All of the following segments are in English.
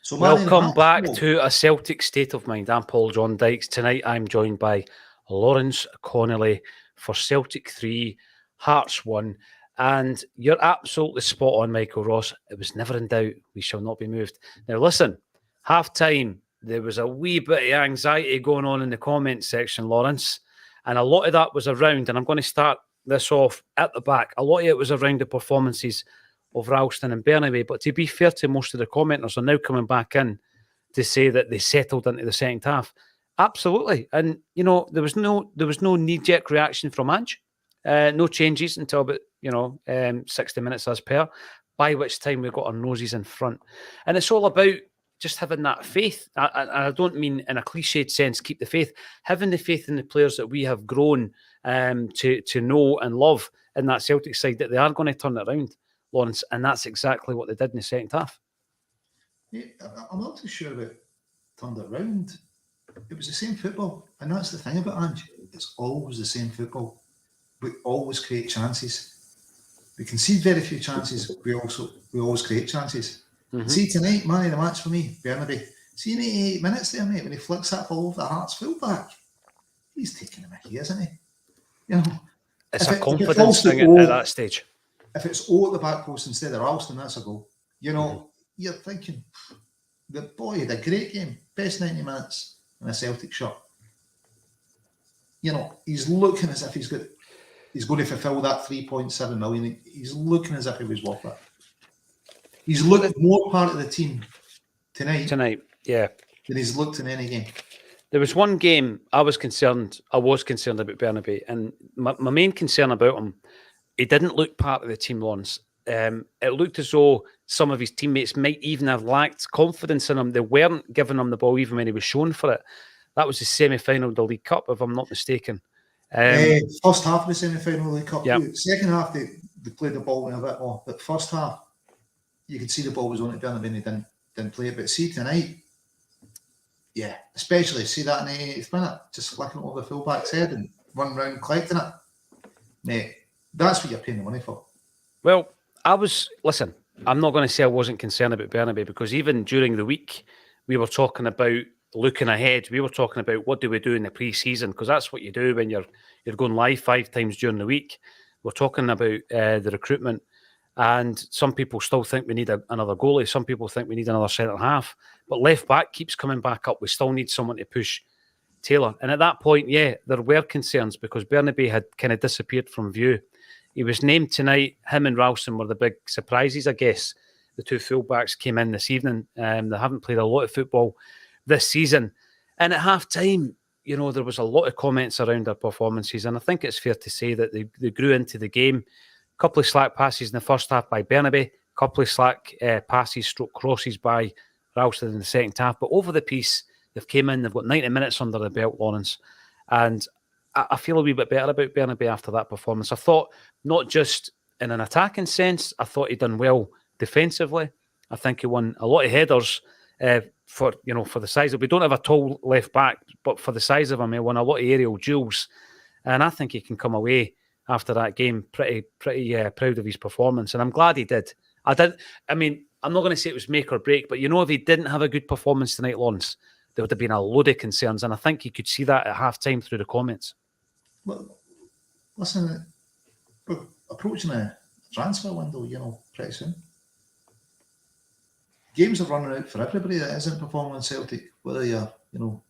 So welcome back to A Celtic State of Mind. I'm Paul John Dykes. Tonight I'm joined by Lawrence Connolly for Celtic 3, Hearts 1. And you're absolutely spot on, Michael Ross. It was never in doubt. We shall not be moved. Now listen, half-time, there was a wee bit of anxiety going on in the comments section, Lawrence. And a lot of that was around, and I'm going to start this off at the back, a lot of it was around the performances of Ralston and Bernabei. But to be fair to most of the commenters are now coming back in to say that they settled into the second half. Absolutely. And, you know, there was no knee-jerk reaction from Ange. No changes until about, 60 minutes as per, by which time we got our noses in front. And it's all about just having that faith. I don't mean in a cliched sense, keep the faith, having the faith in the players that we have grown to know and love in that Celtic side, that they are going to turn it around, Lawrence, and that's exactly what they did in the second half. Yeah, I'm not too sure about turned it around. It was the same football, and that's the thing about Ange. It's always the same football. We always create chances. We concede very few chances. We always create chances. Mm-hmm. See tonight, man of the match for me, Bernabei. See in 88 minutes there, mate, when he flicks that ball over the Hearts fullback, he's taking a mickey, isn't he? You know, it's a confidence thing at that stage. If it's at the back post instead of Ralston, that's a goal. You know, you're thinking, the boy had a great game, best 90 minutes in a Celtic shirt. You know, he's looking as if he's going to fulfil that 3.7 million. He's looking as if he was worth it. He's looking more part of the team tonight, yeah, than he's looked in any game. There was one game I was concerned about Bernabei, and my main concern about him, he didn't look part of the team, Lawrence. It looked as though some of his teammates might even have lacked confidence in him. They weren't giving him the ball even when he was shown for it. That was the semi-final of the League Cup, if I'm not mistaken. First half of the semi-final of the League Cup. Yep. Second half, they played the ball in a bit more. But first half, you could see the ball was on at Bernabei and they didn't play it. But see tonight, yeah, especially see that in the 80th minute, just flicking it over the fullback's head and running around collecting it. Mate, that's what you're paying the money for. Well, listen, I'm not going to say I wasn't concerned about Bernabei, because even during the week, we were talking about looking ahead. We were talking about what do we do in the pre-season, because that's what you do when you're going live 5 times during the week. We're talking about the recruitment, and some people still think we need another goalie. Some people think we need another centre half, but left back keeps coming back up. We still need someone to push Taylor. And at that point, yeah, there were concerns because Bernabei had kind of disappeared from view. He was named tonight. Him and Ralston were the big surprises, I guess. The two fullbacks came in this evening. They haven't played a lot of football this season. And at half-time, you know, there was a lot of comments around their performances, and I think it's fair to say that they grew into the game. A couple of slack passes in the first half by Bernabei, a couple of slack passes, crosses by Ralston in the second half. But over the piece, they've came in, they've got 90 minutes under the belt, Lawrence. And I feel a wee bit better about Bernabei after that performance. I thought, not just in an attacking sense, I thought he'd done well defensively. I think he won a lot of headers for the size of. We don't have a tall left back, but for the size of him, he won a lot of aerial duels, and I think he can come away after that game pretty proud of his performance, and I'm glad he did. I mean, I'm not going to say it was make or break, but if he didn't have a good performance tonight, Lawrence, there would have been a load of concerns, and I think you could see that at half-time through the comments. Well, listen, we're approaching a transfer window, pretty soon. Games are running out for everybody that isn't performing in Celtic, whether you're, in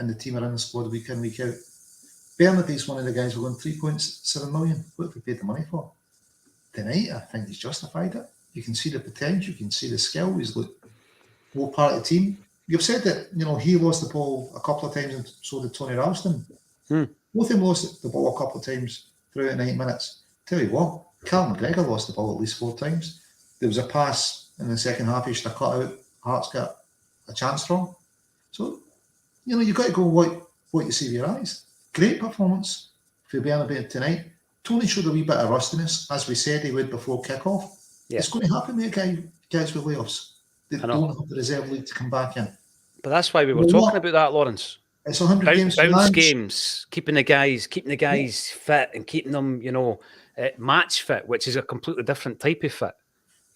the team or in the squad week in, week out. Bernabei's one of the guys we're going 3.7 million. What have we paid the money for? Tonight, I think he's justified it. You can see the potential, you can see the skill. He's more part of the team. You've said that, he lost the ball a couple of times and so did Tony Ralston. Both of them lost the ball a couple of times throughout 90 minutes. Tell you what, Carl McGregor lost the ball at least 4 times. There was a pass in the second half he should have cut out. Hearts got a chance from. So, you've got to go what you see with your eyes. Great performance for Bernabei tonight. Tony showed a wee bit of rustiness, as we said he would before kick-off. Yeah. It's going to happen with guys with layoffs. They don't have the reserve league to come back in. But that's why we were talking about that, Lawrence. It's 100 games. Bounce games, keeping the guys fit and keeping them, match fit, which is a completely different type of fit.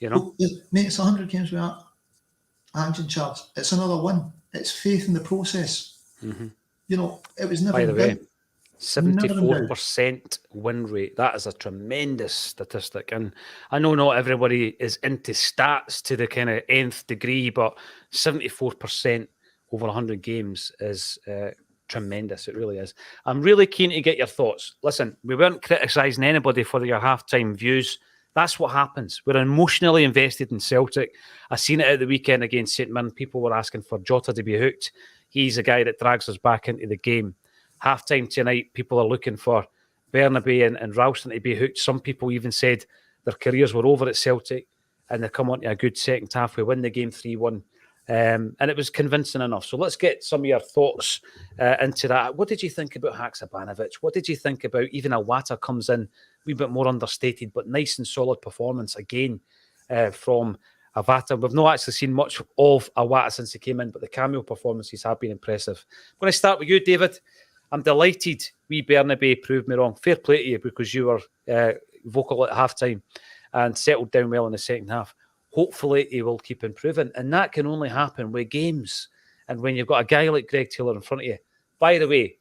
Well, mate, it's 100 games with that. Ange in charge. It's another one. It's faith in the process. You know, it was never By the in way, doubt. Never in doubt. 74% win rate. That is a tremendous statistic. And I know not everybody is into stats to the kind of nth degree, but 74% over 100 games is tremendous. It really is. I'm really keen to get your thoughts. Listen, we weren't criticising anybody for your halftime views. That's what happens. We're emotionally invested in Celtic. I seen it at the weekend against St Mirren. People were asking for Jota to be hooked. He's a guy that drags us back into the game. Halftime tonight, people are looking for Bernabei and Ralston to be hooked. Some people even said their careers were over at Celtic and they come on to a good second half. We win the game 3-1. And it was convincing enough. So let's get some of your thoughts into that. What did you think about Haksabanovic? What did you think about even Iwata comes in a wee bit more understated, but nice and solid performance again from Iwata? We've not actually seen much of Iwata since he came in, but the cameo performances have been impressive. I'm going to start with you, David. I'm delighted wee Bernabei proved me wrong. Fair play to you because you were vocal at halftime and settled down well in the second half. Hopefully, he will keep improving. And that can only happen with games and when you've got a guy like Greg Taylor in front of you. By the way,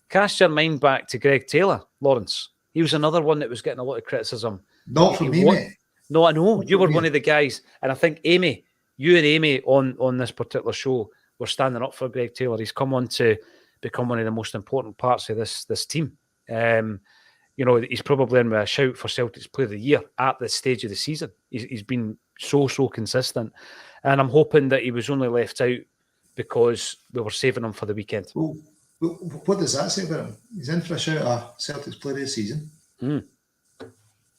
cast your mind back to Greg Taylor, Lawrence. He was another one that was getting a lot of criticism. Not from me, mate. No, I know. Not You were from one me. of the guys. And I think you and Amy on this particular show were standing up for Greg Taylor. He's come on to become one of the most important parts of this team. You know, he's probably in with a shout for Celtic's Player of the Year at this stage of the season. He's been so consistent. And I'm hoping that he was only left out because we were saving him for the weekend. Well, what does that say about him? He's in for a shout at Celtic's Player of the Season.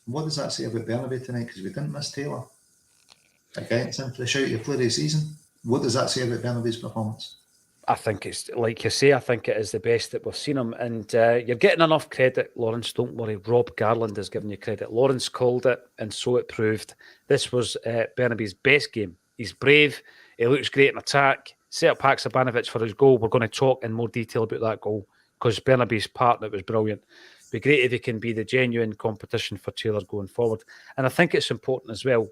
What does that say about Bernabei tonight? Because we didn't miss Taylor. Again, it's in for a shout at Player of the Season. What does that say about Bernabei's performance? I think it's, like you say, I think it is the best that we've seen him. And you're getting enough credit, Lawrence. Don't worry. Rob Garland is giving you credit. Lawrence called it, and so it proved. This was Bernabei's best game. He's brave. He looks great in attack. Set up Haksabanovic for his goal. We're going to talk in more detail about that goal because Bernabei's part, it was brilliant. It'd be great if he can be the genuine competition for Taylor going forward. And I think it's important as well.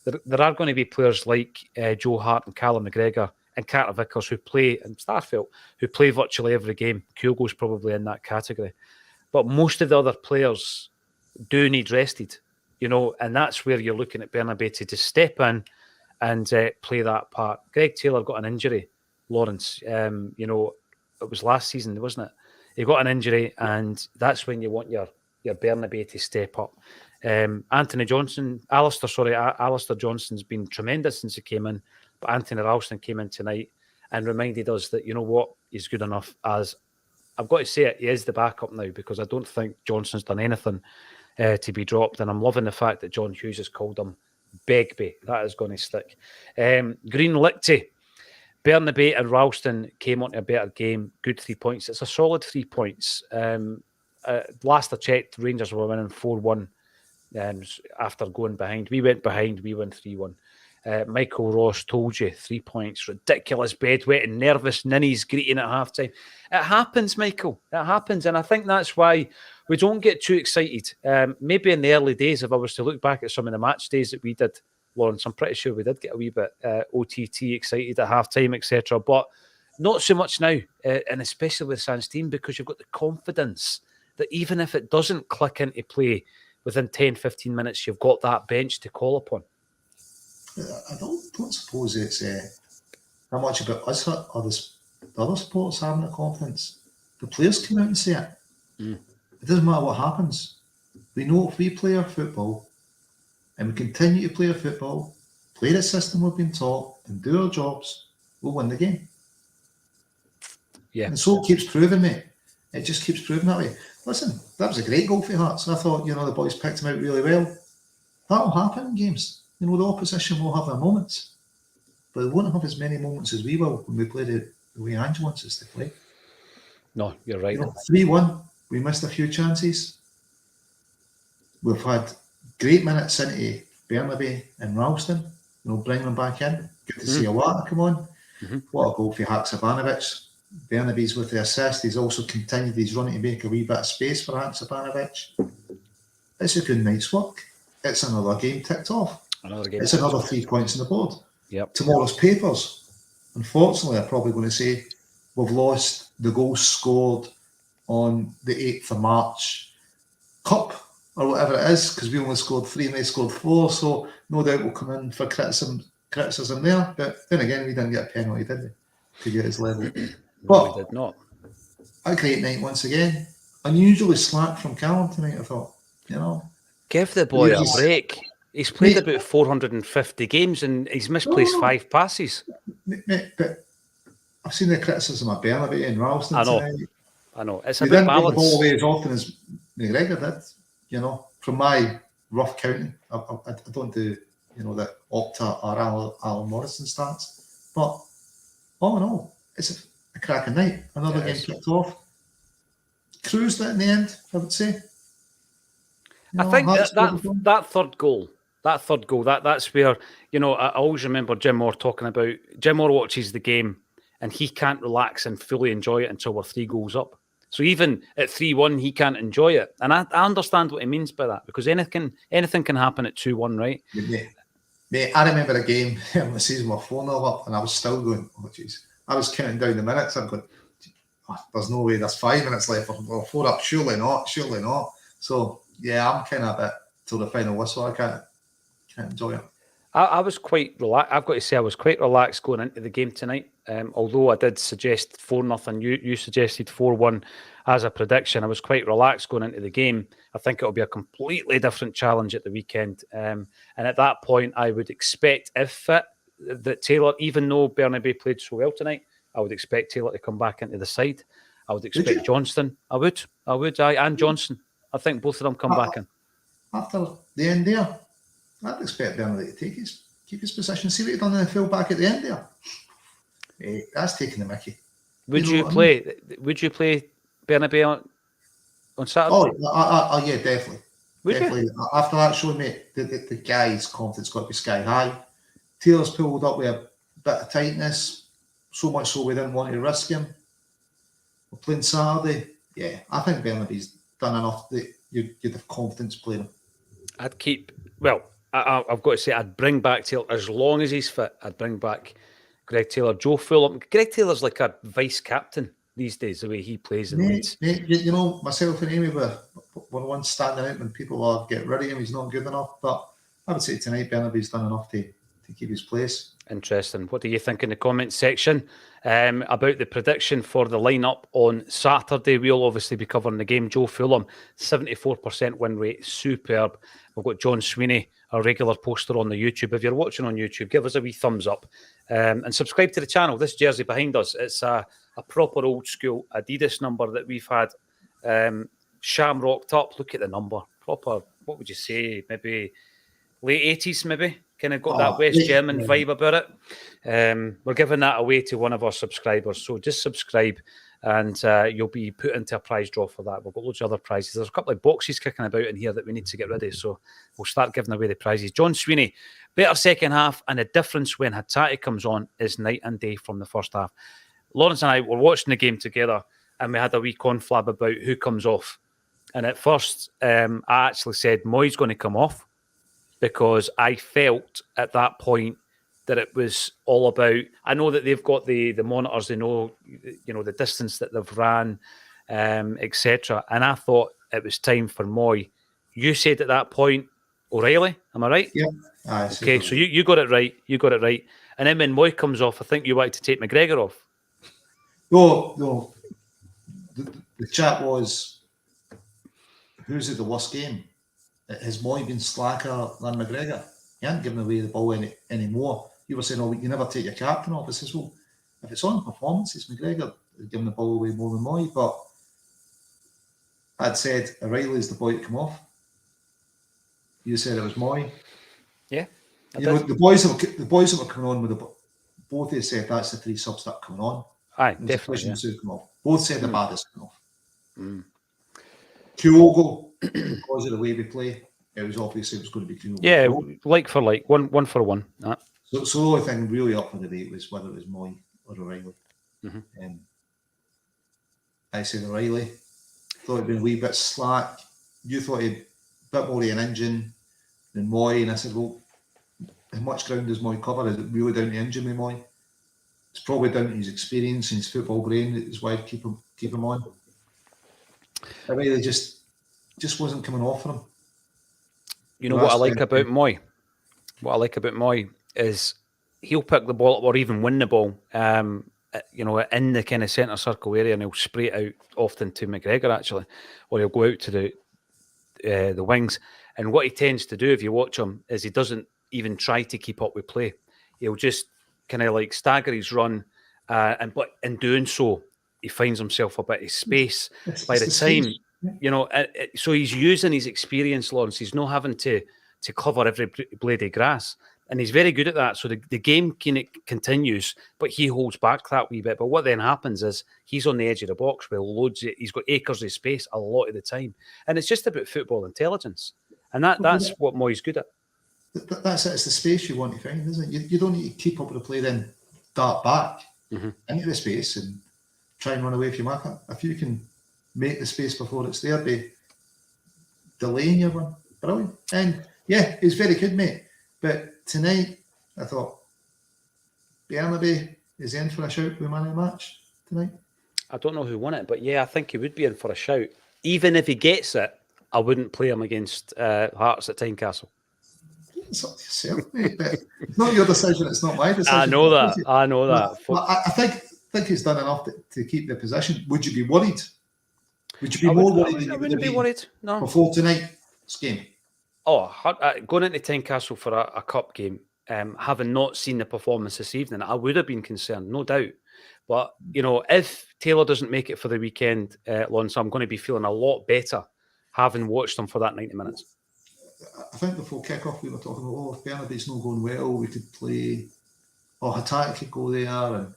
There are going to be players like Joe Hart and Callum McGregor and Carter Vickers who play, and Starfield, who play virtually every game. Kyogo's probably in that category. But most of the other players do need rested, you know, and that's where you're looking at Bernabei to just step in and play that part. Greg Taylor got an injury, Lawrence. You know, it was last season, wasn't it? He got an injury, and that's when you want your Bernabei to step up. Alistair Johnston's been tremendous since he came in, but Anthony Ralston came in tonight and reminded us that, you know what, he's good enough. As I've got to say it, he is the backup now because I don't think Johnston's done anything to be dropped, and I'm loving the fact that John Hughes has called him Begbie. That is going to stick. Green Lichty. Bernabei and Ralston came on to a better game. Good 3 points. It's a solid 3 points. Last I checked, Rangers were winning 4-1 after going behind. We went behind. We won 3-1. Michael Ross told you 3 points. Ridiculous bedwetting, nervous ninnies greeting at halftime. It happens, Michael. It happens. And I think that's why we don't get too excited. Maybe in the early days, if I was to look back at some of the match days that we did, Lawrence, I'm pretty sure we did get a wee bit OTT excited at halftime, etc. But not so much now, and especially with Sans team, because you've got the confidence that even if it doesn't click into play within 10, 15 minutes, you've got that bench to call upon. I don't suppose it's how much about us or the other supporters having the confidence. The players come out and say it. It doesn't matter what happens. We know if we play our football and we continue to play our football, play the system we've been taught, and do our jobs, we'll win the game. Yeah. And so it keeps proving, mate. It just keeps proving that way. Listen, that was a great goal for Hearts. I thought, you know, the boys picked him out really well. That'll happen in games. You know, the opposition will have their moments, but they won't have as many moments as we will when we play the way Ange wants us to play. No, you're right. You know, 3-1, we missed a few chances. We've had great minutes into Bernabei and Ralston, you know, bring them back in. Good to see Iwata come on. What a goal for Haksabanovic. Bernabei's with the assist. He's also continued his run to make a wee bit of space for Haksabanovic. It's a good night's work. It's another game ticked off. It's another 3 points on the board. Yep. Tomorrow's papers, unfortunately, are probably going to say we've lost the goals scored on the 8th of March Cup or whatever it is, because we only scored 3 and they scored 4. So no doubt we'll come in for criticism there. But then again, we didn't get a penalty, did we, to get his level? No, but we did not. A great night once again. Unusually slack from Callum tonight, I thought. Give the boy a break. He's played about 450 games and he's misplaced 5 passes. But I've seen the criticism of Bernabei and Ralston tonight. I know. It's He about didn't balance. get the ball away as often as McGregor did. From my rough counting, I don't do the Opta or Alan Morrison stats, but all in all, it's a cracking night. Another game kicked off. Cruised it in the end, I would say. I think that third goal, that's where, I always remember Jim Moore talking about, Jim Moore watches the game and he can't relax and fully enjoy it until we're 3 goals up. So even at 3-1, he can't enjoy it. And I understand what he means by that, because anything can happen at 2-1, right? Mate, I remember a game in the season with 4-0 up and I was still going, oh jeez. I was counting down the minutes. I'm going, there's no way there's 5 minutes left. We're 4 up. Surely not. So, yeah, I'm kind of a bit till the final whistle. I can't enjoy it. I was quite relaxed. I've got to say, I was quite relaxed going into the game tonight. Although I did suggest 4-0, you suggested 4-1 as a prediction. I was quite relaxed going into the game. I think it'll be a completely different challenge at the weekend. And at that point, I would expect, if fit, that Taylor, even though Bernabei played so well tonight, I would expect Taylor to come back into the side. I would expect Johnston. I would, and Johnson. I think both of them come back in. After the end there, I'd expect Bernabei to keep his position. See what he done in the full back at the end there. That's taking the mickey. Would you play Bernabei on Saturday? Oh, yeah, definitely. You? After that show, mate, the guy's confidence got to be sky high. Taylor's pulled up with a bit of tightness, so much so we didn't want to risk him. We're playing Saturday. Yeah, I think Bernabei's done enough that you'd have confidence playing him. I've got to say, I'd bring back Taylor as long as he's fit. I'd bring back Greg Taylor, Joe Fulham. Greg Taylor's like a vice captain these days, the way he plays in Leeds. Mate, myself and Amy were the ones standing out when people are getting rid of him. He's not good enough. But I would say tonight, Bernabei's done enough to keep his place. Interesting. What do you think in the comments section about the prediction for the lineup on Saturday? We'll obviously be covering the game. Joe Fulham, 74% win rate, superb. We've got John Sweeney, our regular poster on the YouTube. If you're watching on YouTube, give us a wee thumbs up and subscribe to the channel. This jersey behind us, it's a proper old school Adidas number that we've had shamrocked up. Look at the number. Proper, what would you say? Maybe late 80s, maybe? Kind of got that West German vibe about it. We're giving that away to one of our subscribers. So just subscribe and you'll be put into a prize draw for that. We've got loads of other prizes. There's a couple of boxes kicking about in here that we need to get rid of. So we'll start giving away the prizes. John Sweeney, better second half, and the difference when Hatate comes on is night and day from the first half. Lawrence and I were watching the game together and we had a wee conflab about who comes off. And at first, I actually said Moy's going to come off, because I felt at that point that it was all about, I know that they've got the monitors, they know, the distance that they've ran, etc. And I thought it was time for Moy. You said at that point, O'Reilly, am I right? Yeah. Okay, so you got it right. And then when Moy comes off, I think you wanted to take McGregor off. No. The chat was, who's at the worst game? Has Moy been slacker than McGregor? He hadn't given away the ball anymore. You were saying, you never take your captain off. I says, well, if it's on performances, McGregor is giving the ball away more than Moy. But I'd said O'Reilly's the boy to come off. You said it was Moy. Yeah. The boys that were coming on with both they said that's the 3 subs that are coming on. Aye, definitely. Come off. Both said the baddest come off. Kyogo, because of the way we play, it was obviously going to be Kyogo. Yeah, like for like, one for one. So the only thing really up for debate was whether it was Moy or O'Reilly. I said O'Reilly. Thought he'd been a wee bit slack. You thought he'd a bit more of an engine than Moy, and I said, well, how much ground does Moy cover? Is it really down to injury with Moy? It's probably down to his experience and his football brain that is why keep him on. I mean, they just wasn't coming off for him. You know what I like about Moy? What I like about Moy is he'll pick the ball up or even win the ball, in the kind of centre circle area, and he'll spray it out often to McGregor actually, or he'll go out to the wings. And what he tends to do, if you watch him, is he doesn't even try to keep up with play. He'll just kind of like stagger his run, but in doing so, he finds himself a bit of space. By the time, so he's using his experience, Lawrence. He's not having to cover every blade of grass. And he's very good at that. So the game continues, but he holds back that wee bit. But what then happens is he's on the edge of the box with he's got acres of space a lot of the time. And it's just about football intelligence. And that's what Moy's good at. That's it. It's the space you want to find, isn't it? You don't need to keep up with the play, then dart back into the space and try and run away from your marker. If you can make the space before it's there, be delaying your run. Brilliant. And yeah, he's very good, mate. But tonight, I thought Bernabei is in for a shout with man of the match tonight. I don't know who won it, but yeah, I think he would be in for a shout. Even if he gets it, I wouldn't play him against Hearts at Tynecastle. It's up to yourself, mate. But it's not your decision. It's not my decision. I know that. I think he's done enough to keep the position. Would you be worried? Would you be more worried than you would be worried? No. Before tonight's game? Oh, going into Tynecastle for a cup game, having not seen the performance this evening, I would have been concerned, no doubt. But, if Taylor doesn't make it for the weekend, Lawrence, I'm going to be feeling a lot better having watched him for that 90 minutes. I think before kick-off we were talking about, if Bernabei's not going well, we could play, Hatate could go there, and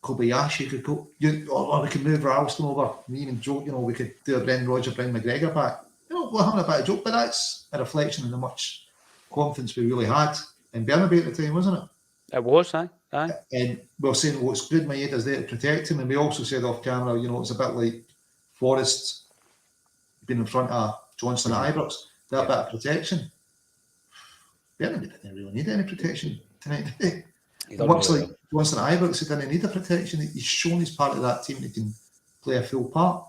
Kobayashi could go, or we could move Ralston over. We even joke, we could do a Brendan Rodgers, bring McGregor back. We're having a bit of joke, but that's a reflection on how much confidence we really had in Bernabei at the time, wasn't it? It was, aye. And we were saying, it's good Maeda's there to protect him, and we also said off camera, it's a bit like Forrest being in front of Johnson at Ibrox, that bit of protection. Bernabei didn't really need any protection tonight, did he? Much like Johnson at Ibrox, he didn't need a protection. He's shown he's part of that team that can play a full part.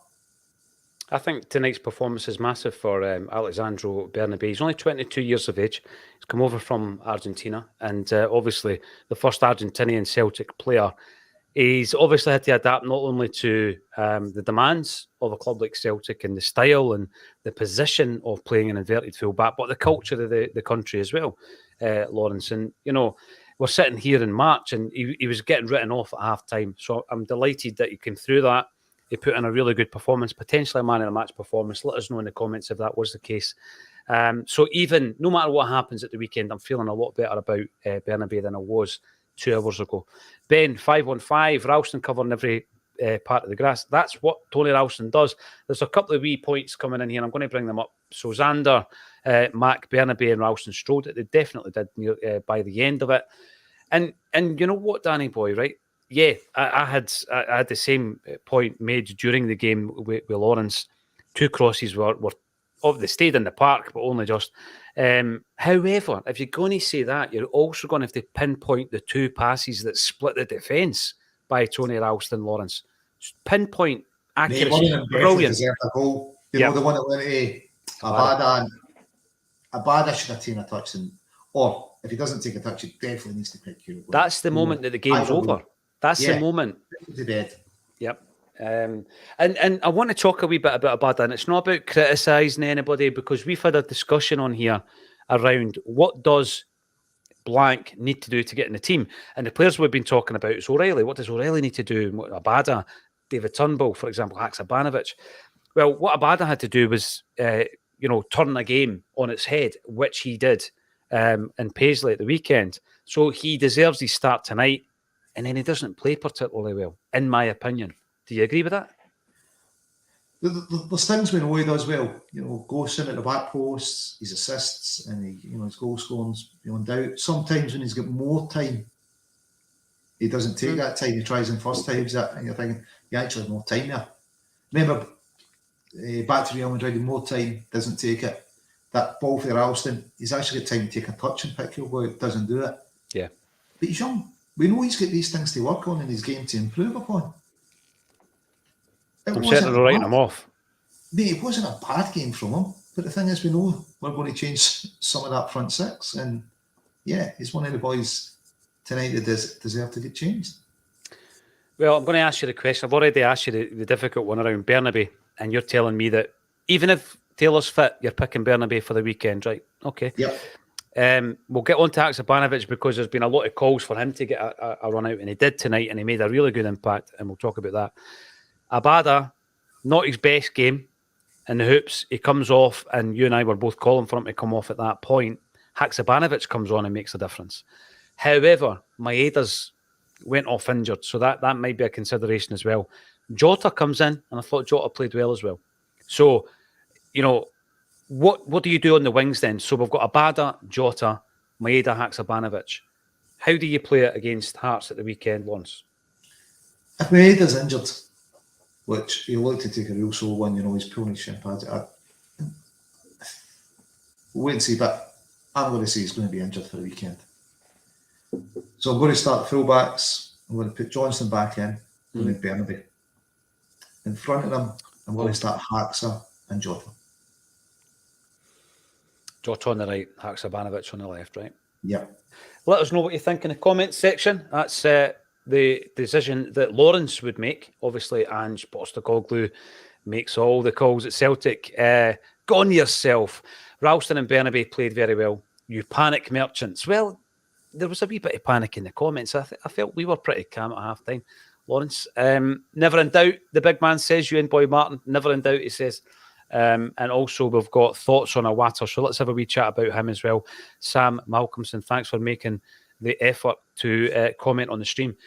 I think tonight's performance is massive for Alexandro Bernabei. He's only 22 years of age. He's come over from Argentina, and obviously the first Argentinian Celtic player. He's obviously had to adapt not only to the demands of a club like Celtic and the style and the position of playing an inverted full-back, but the culture of the country as well, Lawrence. And, we're sitting here in March, and he was getting written off at half-time. So I'm delighted that he came through that. He put in a really good performance, potentially a man of the match performance. Let us know in the comments if that was the case. So even, no matter what happens at the weekend, I'm feeling a lot better about Bernabei than I was 2 hours ago. Ben, 515, Ralston covering every part of the grass. That's what Tony Ralston does. There's a couple of wee points coming in here. I'm going to bring them up. So Xander, Mac, Bernabei and Ralston strode it. They definitely did by the end of it. And you know what, Danny boy, right? Yeah, I had the same point made during the game with Lawrence. 2 crosses were they stayed in the park, but only just. However, if you're going to say that, you're also going to have to pinpoint the 2 passes that split the defence by Tony Ralston, Lawrence. Pinpoint accuracy, brilliant. A goal. The one that went to Abada. Abada should have taken a touch, or if he doesn't take a touch, he definitely needs to pick you. That's the moment that the game's over. That's the moment. To bed. Yep. And I want to talk a wee bit about Abada, and it's not about criticising anybody, because we've had a discussion on here around what does blank need to do to get in the team. And the players we've been talking about is O'Reilly. What does O'Reilly need to do? Abada, David Turnbull, for example, Haksabanovic. Well, what Abada had to do was, turn a game on its head, which he did in Paisley at the weekend. So he deserves his start tonight, and then he doesn't play particularly well, in my opinion. Do you agree with that? There's things we know he does well. Goes in at the back post, his assists, and his goal scoring's beyond doubt. Sometimes when he's got more time, he doesn't take that time. He tries in first times, and you're thinking, he actually has more time there. Remember, back to Real Madrid, more time, doesn't take it. that ball for Ralston, he's actually got time to take a touch and pick your boy, doesn't do it. Yeah. But he's young. We know he's got these things to work on in his game to improve upon. I'm certainly writing him off. Mate, it wasn't a bad game from him. But the thing is, we know we're going to change some of that front six. And yeah, he's one of the boys tonight that deserve to get changed. Well, I'm going to ask you the question. I've already asked you the difficult one around Bernabe, and you're telling me that even if Taylor's fit, you're picking Bernabe for the weekend, right? Okay. Yep. We'll get on to Haksabanovic because there's been a lot of calls for him to get a run out, and he did tonight, and he made a really good impact, and we'll talk about that. Abada, not his best game in the hoops. He comes off, and you and I were both calling for him to come off at that point. Haksabanovic comes on and makes a difference. However, Maeda's went off injured, so that might be a consideration as well. Jota comes in, and I thought Jota played well as well. So, what do you do on the wings then? So we've got Abada, Jota, Maeda, Haksabanovic. How do you play it against Hearts at the weekend, Lawrence? If Maeda's injured, which he'll look to take a real sore one, he's pulling his shin pads. We'll wait and see, but I'm going to say he's going to be injured for the weekend. So I'm going to start fullbacks. I'm going to put Johnston back in, and then Bernabe. In front of them, I'm going to start Haxa and Jota. Jota on the right, Haksabanovic on the left, right? Yeah. Let us know what you think in the comments section. That's the decision that Lawrence would make. Obviously, Ange Postecoglou makes all the calls at Celtic. Go on yourself. Ralston and Bernabe played very well. You panic merchants. Well, there was a wee bit of panic in the comments. I felt we were pretty calm at half-time. Lawrence, never in doubt, the big man says, you and Boy Martin, never in doubt, he says. And also we've got thoughts on Awata, so let's have a wee chat about him as well. Sam Malcolmson, thanks for making the effort to comment on the stream.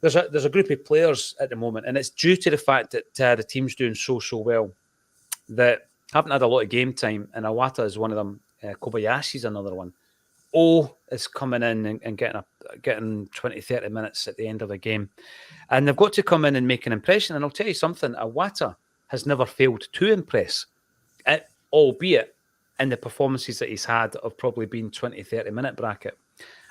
There's a group of players at the moment, and it's due to the fact that the team's doing so well that haven't had a lot of game time, and Awata is one of them. Kobayashi's another one. Is coming in and getting 20, 30 minutes at the end of the game. And they've got to come in and make an impression. And I'll tell you something, Awata has never failed to impress, albeit in the performances that he's had have probably been 20, 30 minute bracket.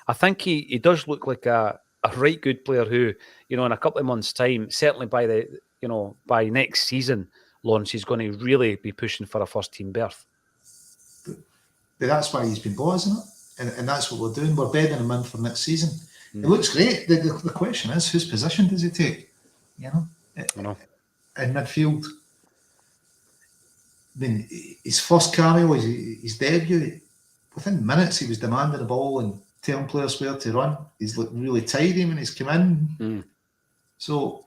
I think he does look like a right good player who, in a couple of months' time, certainly by next season, Lawrence, he's going to really be pushing for a first team berth. But that's why he's been bought, isn't it? And that's what we're doing. We're bedding him in for next season. It looks great. The question is, whose position does he take? In midfield. I mean, his first cameo, his debut, within minutes he was demanding the ball and telling players where to run. He's looked really tidy when he's come in. So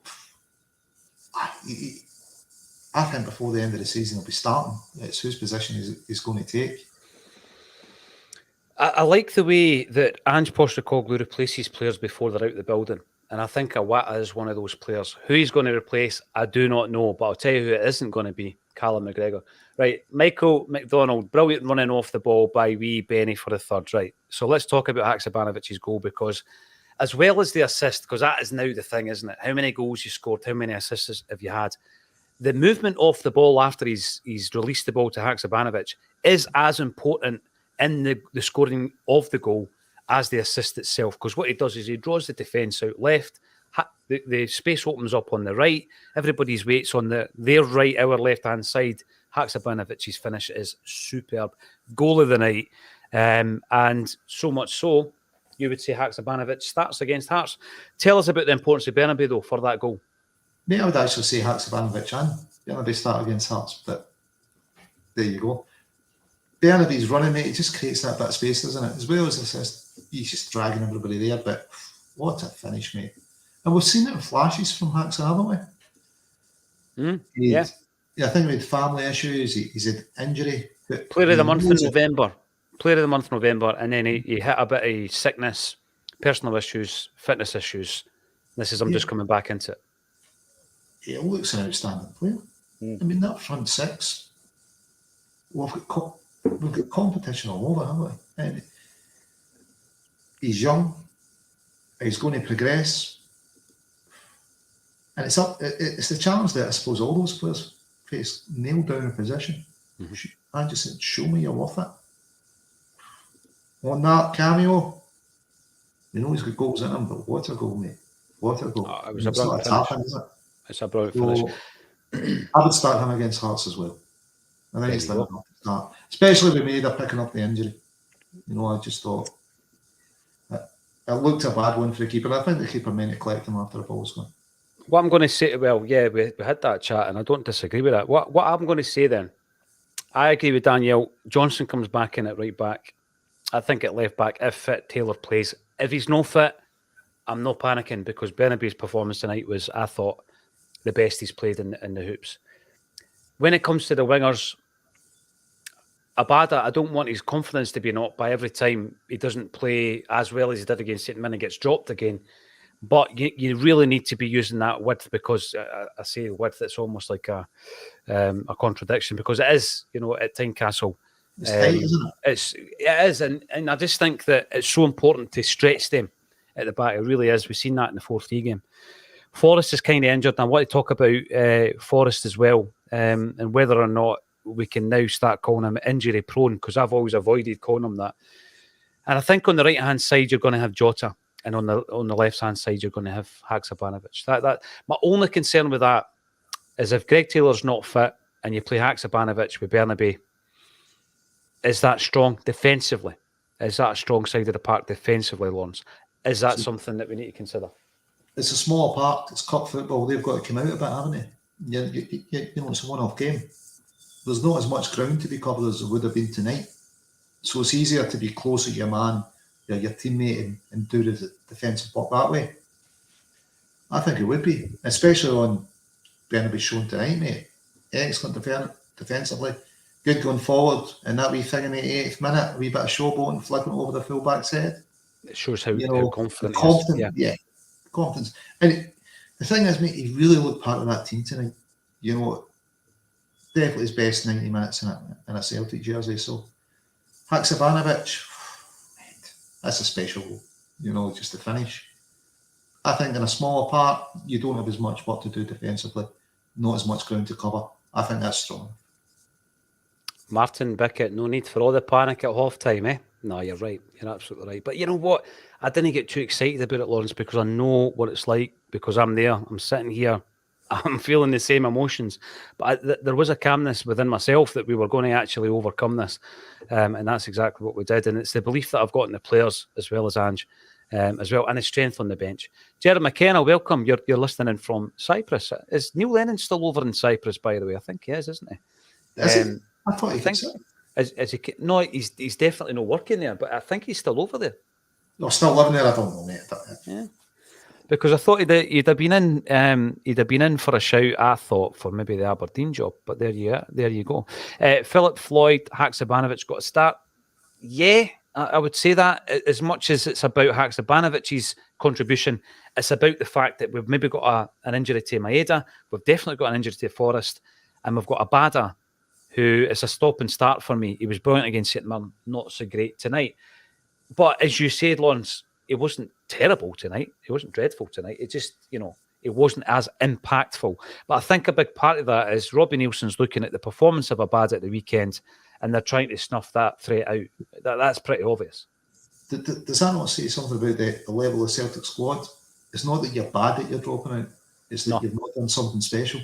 I think before the end of the season he'll be starting. It's whose position he's going to take. I like the way that Ange Postecoglou replaces players before they're out the building. And I think Awata is one of those players. Who he's going to replace, I do not know. But I'll tell you who it isn't going to be, Callum McGregor. Right, Michael McDonald, brilliant running off the ball by wee Benny for the third. Right, so let's talk about Haksabanovic's goal, because as well as the assist, because that is now the thing, isn't it? How many goals you scored, how many assists have you had? The movement off the ball after he's released the ball to Haksabanovic is as important in the scoring of the goal as the assist itself, because what he does is he draws the defence out left, the space opens up on the right, everybody's weight's on their right, our left-hand side. Haksabanovic's finish is superb. Goal of the night. And so much so, you would say Haksabanovic starts against Hearts. Tell us about the importance of Bernabe, though, for that goal. Mate, I would actually say Haksabanovic and Bernabe start against Hearts, but there you go. Bernabe's running, mate, it just creates that bit of space, doesn't it? As well as assist, he's just dragging everybody there, but what a finish, mate. And we've seen it in flashes from Haxa, haven't we? Yeah, I think he had family issues, he's had injury. Player of the month in November. Player of the month in November, and then he hit a bit of sickness, personal issues, fitness issues. This is, I'm just coming back into it. He looks an outstanding player. I mean, that front six, we've got competition all over, haven't we? And he's young, he's going to progress, and it's the challenge that I suppose all those players face: nail down a position. I just said, show me you're worth it. On that cameo, you know he's got goals in him, but what a goal, mate. What a goal. It was a It's not brilliant a finish. tap-in, is it? It's a brilliant So, finish. I would start him against Hearts as well. I think he's done enough to start. Especially with Maida picking up the injury. You know, I just thought it looked a bad one for the keeper. I think the keeper meant to collect him after the ball's gone. What I'm going to say, well, yeah, we had that chat, and I don't disagree with that. What I'm going to say then, I agree with Danielle. Johnson comes back in at right back. I think at left back, if fit, Taylor plays. If he's no fit, I'm not panicking because Bernabe's performance tonight was, I thought, the best he's played in the hoops. When it comes to the wingers, Abada, I don't want his confidence to be knocked by every time he doesn't play as well as he did against St Mirren and gets dropped again. But you really need to be using that width because I say width, it's almost like a contradiction because it is, you know, at Tynecastle. It's tight, isn't it? It is, and I just think that it's so important to stretch them at the back. It really is. We've seen that in the 4-3 game. Forrest is kind of injured, and I want to talk about Forrest as well, and whether or not we can now start calling him injury prone because I've always avoided calling him that. And I think on the right hand side you're going to have Jota. And on the left-hand side, you're going to have Haksabanovic. That my only concern with that is if Greg Taylor's not fit and you play Haksabanovic with Bernabe, is that strong defensively? Is that a strong side of the park defensively, Lawrence? Is that something that we need to consider? It's a small park. It's cup football. They've got to come out a bit, haven't they? You know, it's a one-off game. There's not as much ground to be covered as there would have been tonight. So it's easier to be closer to your man, your teammate, and do the defensive work that way. I think it would be, especially on Bernabe's shown tonight, mate. Excellent defensively, good going forward, and that wee thing in the 88th minute, a wee bit of showboating, flipping over the full-back's head. It shows how confident he is. Yeah, confidence. And the thing is, mate, he really looked part of that team tonight. You know, definitely his best 90 minutes in a Celtic jersey. So, Haksabanovic, that's a special goal, you know, just to finish. I think in a smaller part, you don't have as much work to do defensively, not as much ground to cover. I think that's strong. Martin Bickett, no need for all the panic at half time, eh? No, you're right. You're absolutely right. But you know what? I didn't get too excited about it, Lawrence, because I know what it's like, because I'm there. I'm sitting here. I'm feeling the same emotions. But there was a calmness within myself that we were going to actually overcome this. And that's exactly what we did. And it's the belief that I've got in the players as well as Ange, as well, and the strength on the bench. Jared McKenna, welcome. You're listening in from Cyprus. Is Neil Lennon still over in Cyprus, by the way? I think he is, isn't he? Is he? I thought he was. Is he? No, he's definitely not working there, but I think he's still over there. No, still living there. I don't know, mate. Yeah, because I thought he'd have been in for a shout. I thought for maybe the Aberdeen job, but there you go. Philip Floyd, Haksabanovic got a start. Yeah, I would say that as much as it's about Haksabanovic's contribution, it's about the fact that we've maybe got an injury to Maeda, we've definitely got an injury to Forrest, and we've got Abada, who is a stop and start for me. He was brilliant against St Mirren, not so great tonight. But as you said, Lawrence, it wasn't terrible tonight. It wasn't dreadful tonight. It just, it wasn't as impactful. But I think a big part of that is Robbie Nielsen's looking at the performance of Abada at the weekend, and they're trying to snuff that threat out. That's pretty obvious. Does that not say something about the level of Celtic squad? It's not that you're bad that you're dropping out. It's that you've not done something special.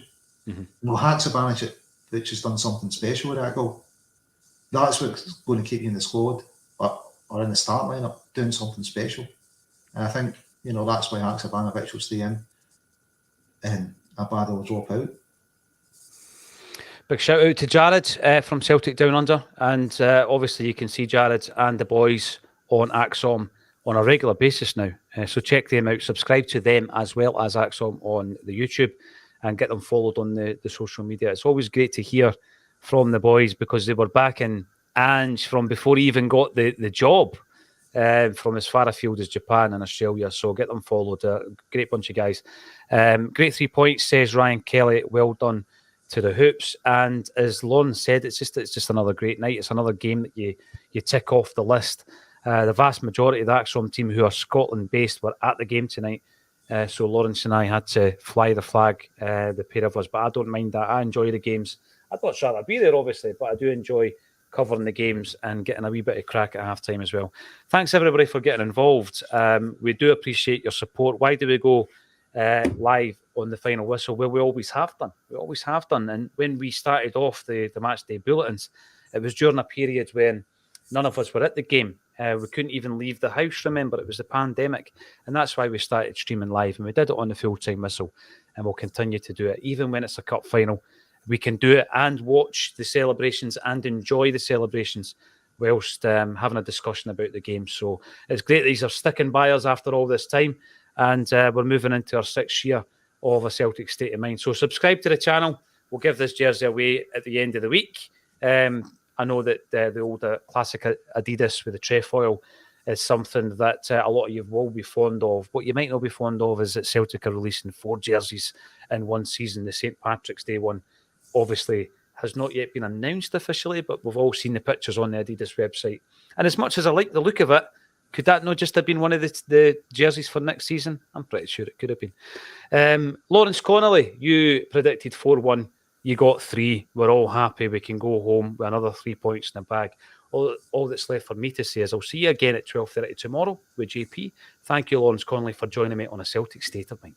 Mm-hmm. Haksabanovic has done something special with that goal. That's what's going to keep you in the squad or in the start lineup, doing something special. And I think, that's why Haksabanovic will stay in and Abada will drop out. Big shout out to Jared from Celtic Down Under. And obviously you can see Jared and the boys on Acsom on a regular basis now. So check them out. Subscribe to them as well as Acsom on the YouTube and get them followed on the social media. It's always great to hear from the boys because they were back in Ange from before he even got the job from as far afield as Japan and Australia. So get them followed. Great bunch of guys. Great 3 points, says Ryan Kelly. Well done to the Hoops. And as Lon said, it's just another great night. It's another game that you tick off the list. The vast majority of the Acsom team who are Scotland-based were at the game tonight. So Lawrence and I had to fly the flag, the pair of us. But I don't mind that. I enjoy the games. I'd much rather be there, obviously, but I do enjoy covering the games and getting a wee bit of crack at half-time as well. Thanks, everybody, for getting involved. We do appreciate your support. Why do we go live on the final whistle? Well, we always have done. We always have done. And when we started off the match day bulletins, it was during a period when none of us were at the game. We couldn't even leave the house, remember. It was the pandemic. And that's why we started streaming live. And we did it on the full-time whistle. And we'll continue to do it. Even when it's a cup final, we can do it and watch the celebrations and enjoy the celebrations whilst having a discussion about the game. So it's great that these are sticking by us after all this time. And we're moving into our 6th year of a Celtic State of Mind. So subscribe to the channel. We'll give this jersey away at the end of the week. I know that the old classic Adidas with the trefoil is something that a lot of you will be fond of. What you might not be fond of is that Celtic are releasing 4 jerseys in one season. The St. Patrick's Day one obviously has not yet been announced officially, but we've all seen the pictures on the Adidas website. And as much as I like the look of it, could that not just have been one of the jerseys for next season? I'm pretty sure it could have been. Lawrence Connolly, you predicted 4-1. You got 3. We're all happy. We can go home with another 3 points in the bag. All that's left for me to say is I'll see you again at 12:30 tomorrow with JP. Thank you, Lawrence Connolly, for joining me on A Celtic State of Mind.